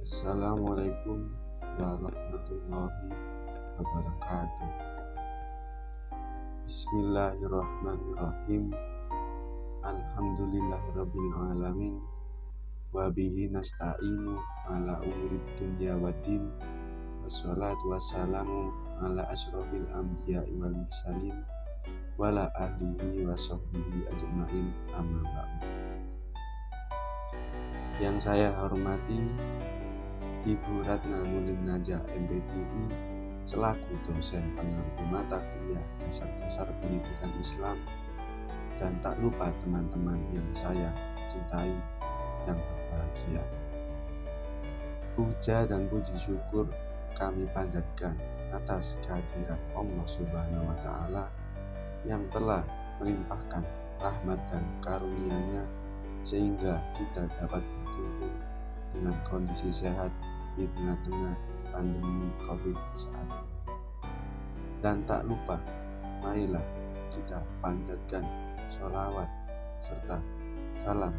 Assalamualaikum warahmatullahi wabarakatuh. Bismillahirrahmanirrahim. Alhamdulillahirabbil alamin. Wa bihi nasta'inu ala umuri dunya waddin. Wassalatu wassalamu ala asyrofil anbiya'i wal mursalin wa ala ahlihi wa sahbihi ajma'in, amma ba'du. Yang saya hormati Ibu Ratna Nulin Naja MPDI selaku dosen pengampu mata kuliah dasar pendidikan Islam, dan tak lupa teman-teman yang saya cintai yang berbahagia. Puja dan puji syukur kami panjatkan atas kehadirat Allah Subhanahu wa Ta'ala yang telah melimpahkan rahmat dan karunia-Nya sehingga kita dapat berkumpul dengan kondisi sehat di tengah-tengah pandemi COVID saat ini. Dan tak lupa, marilah kita panjatkan sholawat serta salam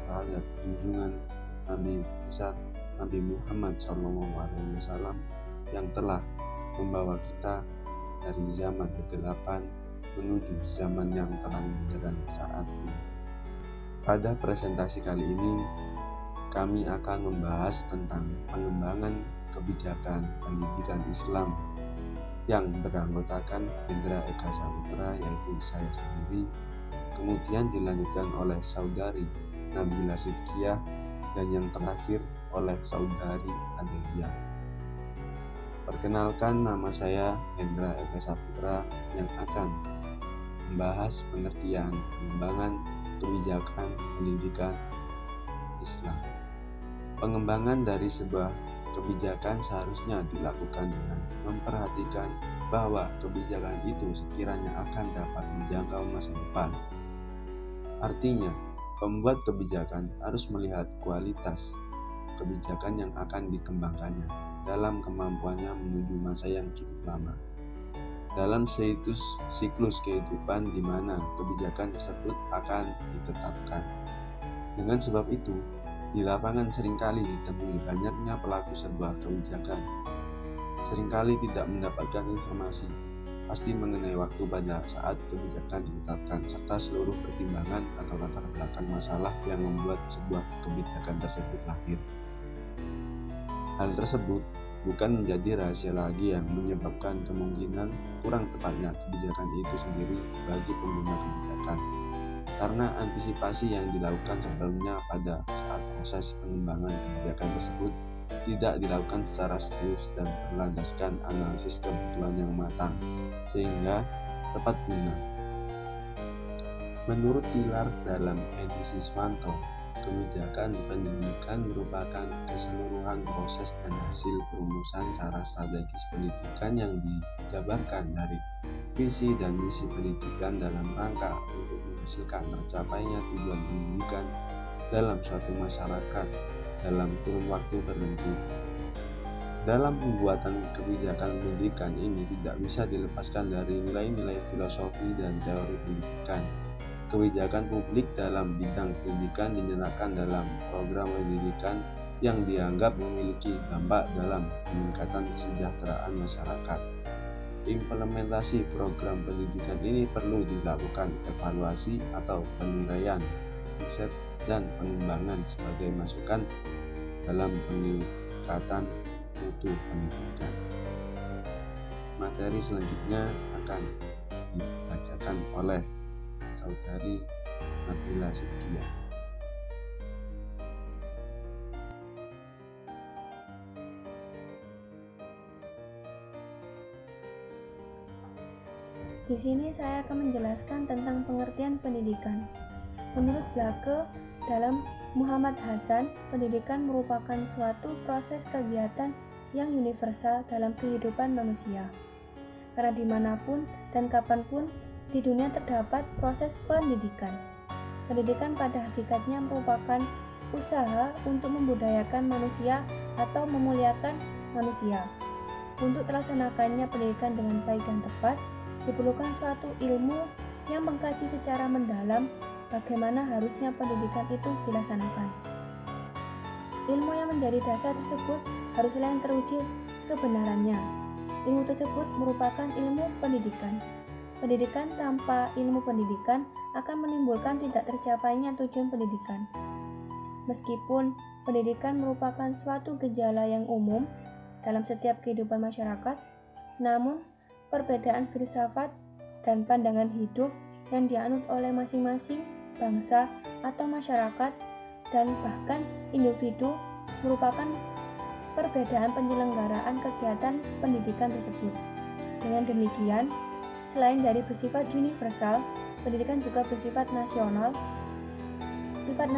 terhadap junjungan Nabi besar Nabi Muhammad SAW yang telah membawa kita dari zaman kegelapan menuju zaman yang terang benderang saat ini. Pada presentasi kali ini, kami akan membahas tentang pengembangan kebijakan pendidikan Islam yang beranggotakan Hendra Eka Saputra, yaitu saya sendiri, kemudian dilanjutkan oleh saudari Nabila Sidkiah, dan yang terakhir oleh saudari Adelia. Perkenalkan, nama saya Hendra Eka Saputra yang akan membahas pengertian pengembangan kebijakan pendidikan Islam. Pengembangan dari sebuah kebijakan seharusnya dilakukan dengan memperhatikan bahwa kebijakan itu sekiranya akan dapat menjangkau masa depan. Artinya, pembuat kebijakan harus melihat kualitas kebijakan yang akan dikembangkannya dalam kemampuannya menuju masa yang cukup lama. Dalam siklus kehidupan di mana kebijakan tersebut akan ditetapkan. Dengan sebab itu, di lapangan seringkali ditemui banyaknya pelaku sebuah kebijakan. Seringkali tidak mendapatkan informasi pasti mengenai waktu pada saat kebijakan ditetapkan, serta seluruh pertimbangan atau latar belakang masalah yang membuat sebuah kebijakan tersebut lahir. Hal tersebut bukan menjadi rahasia lagi yang menyebabkan kemungkinan kurang tepatnya kebijakan itu sendiri bagi pengguna kebijakan. Karena antisipasi yang dilakukan sebelumnya pada saat proses pengembangan kebijakan tersebut tidak dilakukan secara serius dan berlandaskan analisis kebutuhan yang matang, sehingga tepat guna. Menurut Pilar dalam edisi Swanto, kebijakan pendidikan merupakan keseluruhan proses dan hasil perumusan cara strategis pendidikan yang dijabarkan dari visi dan misi pendidikan dalam rangka untuk menghasilkan tercapainya tujuan pendidikan dalam suatu masyarakat dalam kurun waktu tertentu. Dalam pembuatan kebijakan pendidikan ini tidak bisa dilepaskan dari nilai-nilai filosofi dan teori pendidikan. Kebijakan publik dalam bidang pendidikan dinyatakan dalam program pendidikan yang dianggap memiliki dampak dalam peningkatan kesejahteraan masyarakat. Implementasi program pendidikan ini perlu dilakukan evaluasi atau penilaian, riset, dan pengembangan sebagai masukan dalam peningkatan mutu pendidikan. Materi selanjutnya akan dibacakan oleh saudari Nabila Sidkiah. Di sini saya akan menjelaskan tentang pengertian pendidikan. Menurut Blake, dalam Muhammad Hasan, pendidikan merupakan suatu proses kegiatan yang universal dalam kehidupan manusia. Karena dimanapun dan kapanpun di dunia terdapat proses pendidikan. Pendidikan pada hakikatnya merupakan usaha untuk membudayakan manusia atau memuliakan manusia. Untuk terlaksanakannya pendidikan dengan baik dan tepat, diperlukan suatu ilmu yang mengkaji secara mendalam bagaimana harusnya pendidikan itu dilaksanakan. Ilmu yang menjadi dasar tersebut haruslah yang teruji kebenarannya. Ilmu tersebut merupakan ilmu pendidikan. Pendidikan tanpa ilmu pendidikan akan menimbulkan tidak tercapainya tujuan pendidikan. Meskipun pendidikan merupakan suatu gejala yang umum dalam setiap kehidupan masyarakat, namun perbedaan filsafat dan pandangan hidup yang dianut oleh masing-masing bangsa atau masyarakat dan bahkan individu merupakan perbedaan penyelenggaraan kegiatan pendidikan tersebut. Dengan demikian, selain dari bersifat universal, pendidikan juga bersifat nasional. Sifat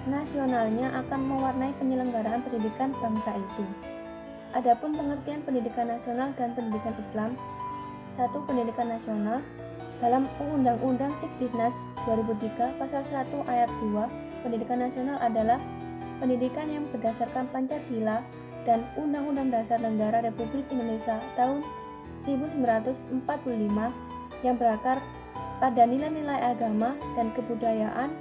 nasionalnya akan mewarnai penyelenggaraan pendidikan bangsa itu. Adapun pengertian pendidikan nasional dan pendidikan Islam. 1. Pendidikan nasional. Dalam Undang-Undang Sikdiknas 2003 Pasal 1 Ayat 2, pendidikan nasional adalah pendidikan yang berdasarkan Pancasila dan Undang-Undang Dasar Negara Republik Indonesia tahun 1945 yang berakar pada nilai-nilai agama dan kebudayaan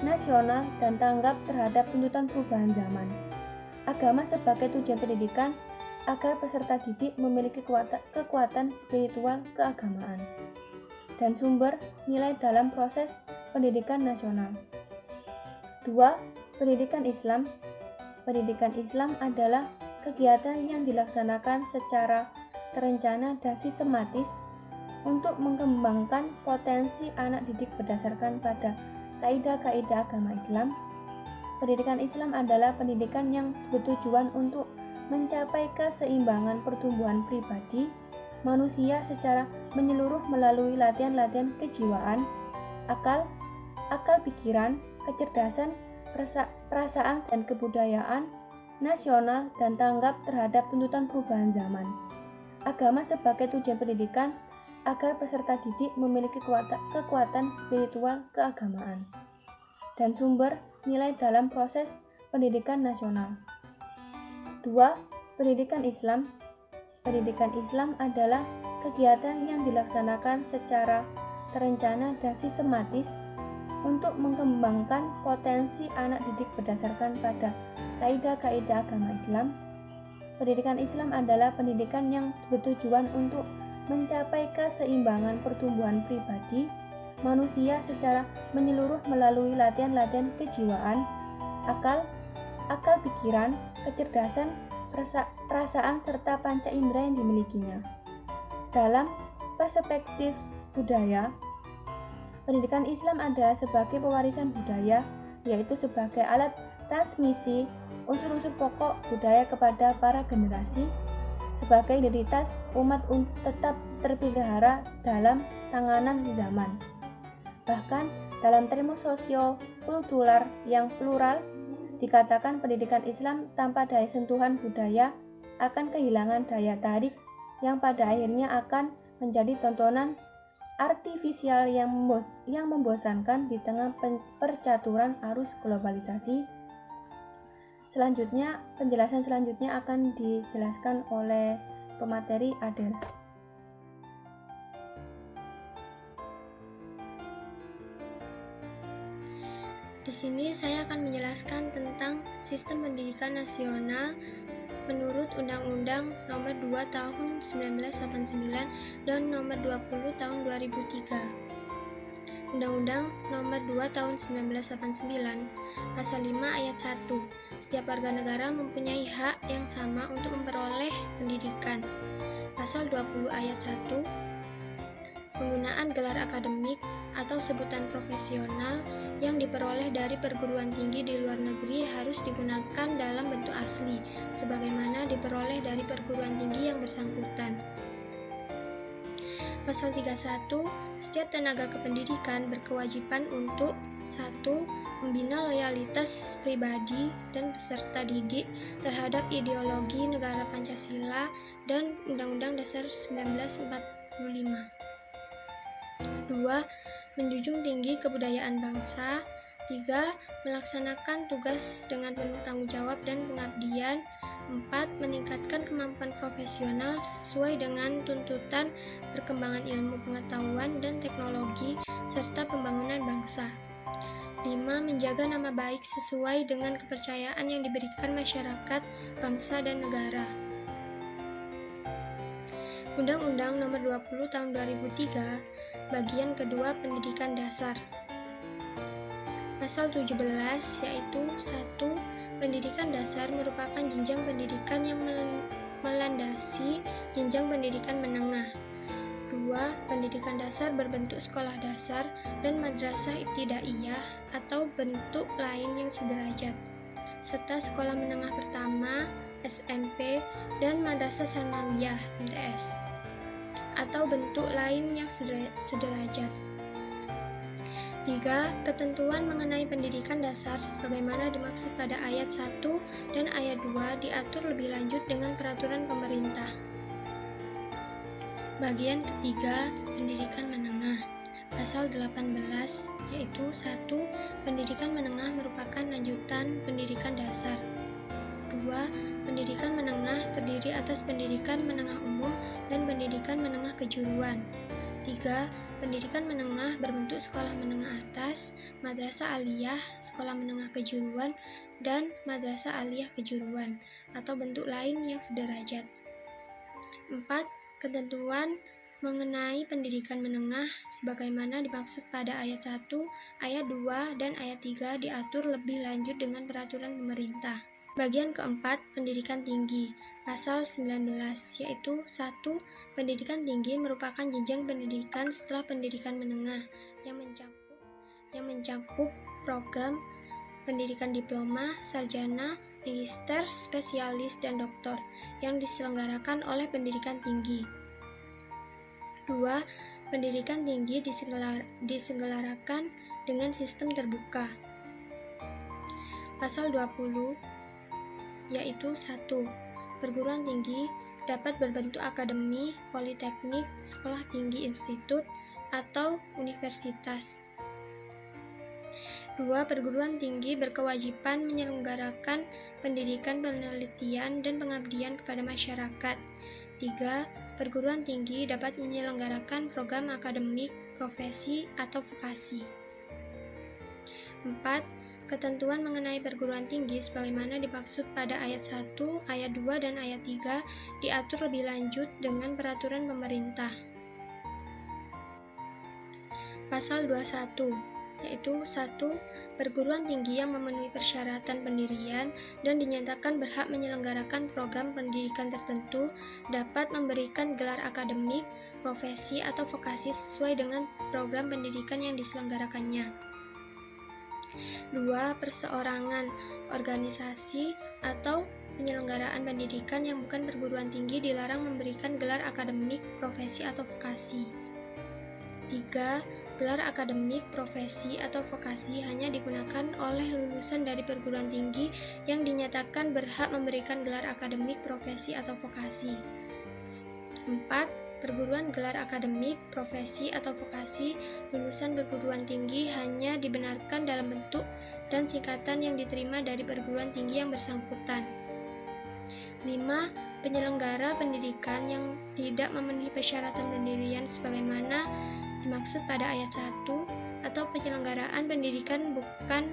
nasional dan tanggap terhadap tuntutan perubahan zaman. Agama sebagai tujuan pendidikan agar peserta didik memiliki kekuatan spiritual keagamaan dan sumber nilai dalam proses pendidikan nasional. 2. Pendidikan Islam. Pendidikan Islam adalah kegiatan yang dilaksanakan secara terencana dan sistematis untuk mengembangkan potensi anak didik berdasarkan pada kaidah-kaidah agama Islam. Pendidikan Islam adalah pendidikan yang bertujuan untuk mencapai keseimbangan pertumbuhan pribadi manusia secara menyeluruh melalui latihan-latihan kejiwaan, akal pikiran, kecerdasan, perasaan dan kebudayaan nasional dan tanggap terhadap tuntutan perubahan zaman. Agama sebagai tujuan pendidikan agar peserta didik memiliki kekuatan spiritual keagamaan dan sumber nilai dalam proses pendidikan nasional. 2. Pendidikan Islam. Pendidikan Islam adalah kegiatan yang dilaksanakan secara terencana dan sistematis untuk mengembangkan potensi anak didik berdasarkan pada kaidah-kaidah agama Islam. Pendidikan Islam adalah pendidikan yang bertujuan untuk mencapai keseimbangan pertumbuhan pribadi manusia secara menyeluruh melalui latihan-latihan kejiwaan, akal pikiran, kecerdasan, perasaan serta panca indera yang dimilikinya. Dalam perspektif budaya, pendidikan Islam adalah sebagai pewarisan budaya, yaitu sebagai alat transmisi unsur-unsur pokok budaya kepada para generasi, sebagai identitas umat tetap terpelihara dalam tanganan zaman. Bahkan dalam termo sosio-kultural yang plural, dikatakan pendidikan Islam tanpa daya sentuhan budaya akan kehilangan daya tarik yang pada akhirnya akan menjadi tontonan artifisial yang membosankan di tengah percaturan arus globalisasi. Penjelasan selanjutnya akan dijelaskan oleh pemateri Adel. Di sini saya akan menjelaskan tentang sistem pendidikan nasional menurut Undang-Undang Nomor 2 Tahun 1989 dan Nomor 20 Tahun 2003. Undang-Undang Nomor 2 Tahun 1989, Pasal 5 Ayat 1. Setiap warga negara mempunyai hak yang sama untuk memperoleh pendidikan. Pasal 20 Ayat 1. Penggunaan gelar akademik atau sebutan profesional yang diperoleh dari perguruan tinggi di luar negeri harus digunakan dalam bentuk asli, sebagaimana diperoleh dari perguruan tinggi yang bersangkutan. Pasal 31, setiap tenaga kependidikan berkewajiban untuk 1. Membina loyalitas pribadi dan peserta didik terhadap ideologi negara Pancasila dan Undang-Undang Dasar 1945. 2. Menjunjung tinggi kebudayaan bangsa. 3. Melaksanakan tugas dengan penuh tanggung jawab dan pengabdian. 4. Meningkatkan kemampuan profesional sesuai dengan tuntutan perkembangan ilmu pengetahuan dan teknologi serta pembangunan bangsa. 5. Menjaga nama baik sesuai dengan kepercayaan yang diberikan masyarakat, bangsa, dan negara. Undang-Undang Nomor 20 Tahun 2003, Bagian Kedua Pendidikan Dasar. Pasal 17 yaitu 1. Pendidikan dasar merupakan jenjang pendidikan yang melandasi jenjang pendidikan menengah. 2. Pendidikan dasar berbentuk sekolah dasar dan madrasah ibtidaiyah atau bentuk lain yang sederajat, serta sekolah menengah pertama SMP dan madrasah sanawiyah MTS atau bentuk lain yang sederajat. 3. Ketentuan mengenai pendidikan dasar sebagaimana dimaksud pada ayat 1 dan ayat 2 diatur lebih lanjut dengan peraturan pemerintah. Bagian ketiga, pendidikan menengah. Pasal 18 yaitu 1. Pendidikan menengah merupakan lanjutan pendidikan dasar. 2. Pendidikan menengah terdiri atas pendidikan menengah umum dan pendidikan menengah kejuruan. 3. Pendidikan menengah berbentuk sekolah menengah atas, madrasah aliyah, sekolah menengah kejuruan, dan madrasah aliyah kejuruan, atau bentuk lain yang sederajat. 4. Ketentuan mengenai pendidikan menengah sebagaimana dimaksud pada ayat 1, ayat 2, dan ayat 3 diatur lebih lanjut dengan peraturan pemerintah. Bagian keempat, pendidikan tinggi. Pasal 19 yaitu 1. Pendidikan tinggi merupakan jenjang pendidikan setelah pendidikan menengah yang mencakup program pendidikan diploma, sarjana, magister, spesialis, dan doktor yang diselenggarakan oleh pendidikan tinggi. 2. Pendidikan tinggi diselenggarakan dengan sistem terbuka. Pasal 20 yaitu 1. Perguruan tinggi dapat berbentuk akademi, politeknik, sekolah tinggi institut, atau universitas. 2. Perguruan tinggi berkewajiban menyelenggarakan pendidikan penelitian dan pengabdian kepada masyarakat. 3. Perguruan tinggi dapat menyelenggarakan program akademik, profesi, atau vokasi. 4. Ketentuan mengenai perguruan tinggi sebagaimana dimaksud pada ayat 1, ayat 2, dan ayat 3 diatur lebih lanjut dengan peraturan pemerintah. Pasal 21 yaitu 1. Perguruan tinggi yang memenuhi persyaratan pendirian dan dinyatakan berhak menyelenggarakan program pendidikan tertentu dapat memberikan gelar akademik, profesi, atau vokasi sesuai dengan program pendidikan yang diselenggarakannya. 2. Perseorangan, organisasi, atau penyelenggaraan pendidikan yang bukan perguruan tinggi dilarang memberikan gelar akademik, profesi, atau vokasi. 3. Gelar akademik, profesi, atau vokasi hanya digunakan oleh lulusan dari perguruan tinggi yang dinyatakan berhak memberikan gelar akademik, profesi, atau vokasi. 4. Perguruan gelar akademik, profesi, atau vokasi lulusan perguruan tinggi hanya dibenarkan dalam bentuk dan singkatan yang diterima dari perguruan tinggi yang bersangkutan. 5. Penyelenggara pendidikan yang tidak memenuhi persyaratan pendirian sebagaimana dimaksud pada ayat 1 atau penyelenggaraan pendidikan bukan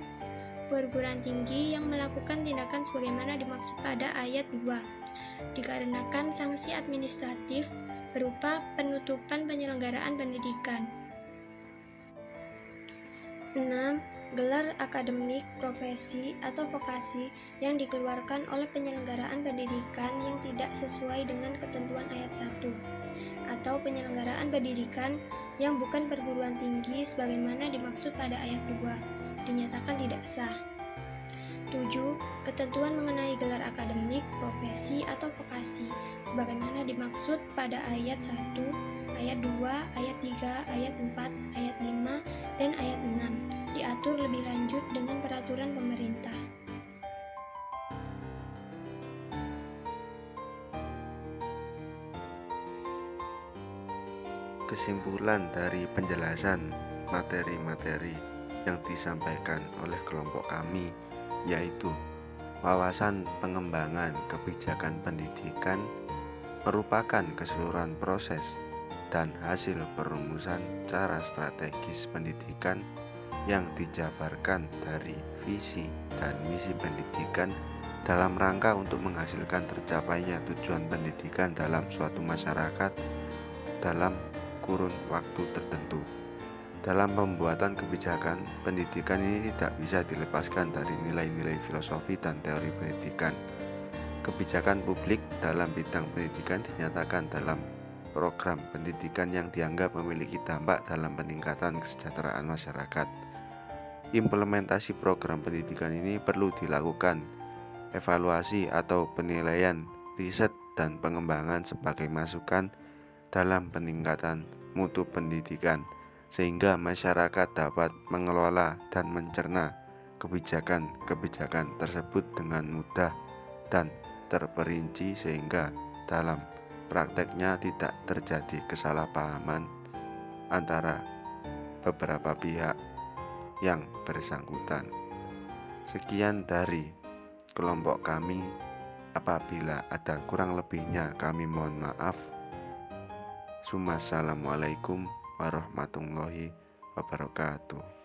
perguruan tinggi yang melakukan tindakan sebagaimana dimaksud pada ayat 2 dikarenakan sanksi administratif berupa penutupan penyelenggaraan pendidikan. 6. Gelar akademik, profesi, atau vokasi yang dikeluarkan oleh penyelenggaraan pendidikan yang tidak sesuai dengan ketentuan ayat 1 atau penyelenggaraan pendidikan yang bukan perguruan tinggi sebagaimana dimaksud pada ayat 2 dinyatakan tidak sah. 7. Ketentuan mengenai gelar akademik, profesi, atau vokasi sebagaimana dimaksud pada ayat 1, ayat 2, ayat 3, ayat 4, ayat 5, dan ayat 6 diatur lebih lanjut dengan peraturan pemerintah. Kesimpulan dari penjelasan materi-materi yang disampaikan oleh kelompok kami yaitu wawasan pengembangan kebijakan pendidikan merupakan keseluruhan proses dan hasil perumusan cara strategis pendidikan yang dijabarkan dari visi dan misi pendidikan dalam rangka untuk menghasilkan tercapainya tujuan pendidikan dalam suatu masyarakat dalam kurun waktu tertentu. Dalam pembuatan kebijakan pendidikan ini tidak bisa dilepaskan dari nilai-nilai filosofi dan teori pendidikan. Kebijakan publik dalam bidang pendidikan dinyatakan dalam program pendidikan yang dianggap memiliki dampak dalam peningkatan kesejahteraan masyarakat. Implementasi program pendidikan ini perlu dilakukan evaluasi atau penilaian riset dan pengembangan sebagai masukan dalam peningkatan mutu pendidikan, sehingga masyarakat dapat mengelola dan mencerna kebijakan-kebijakan tersebut dengan mudah dan terperinci, sehingga dalam prakteknya tidak terjadi kesalahpahaman antara beberapa pihak yang bersangkutan. Sekian dari kelompok kami. Apabila ada kurang lebihnya kami mohon maaf. Assalamualaikum warahmatullahi wabarakatuh.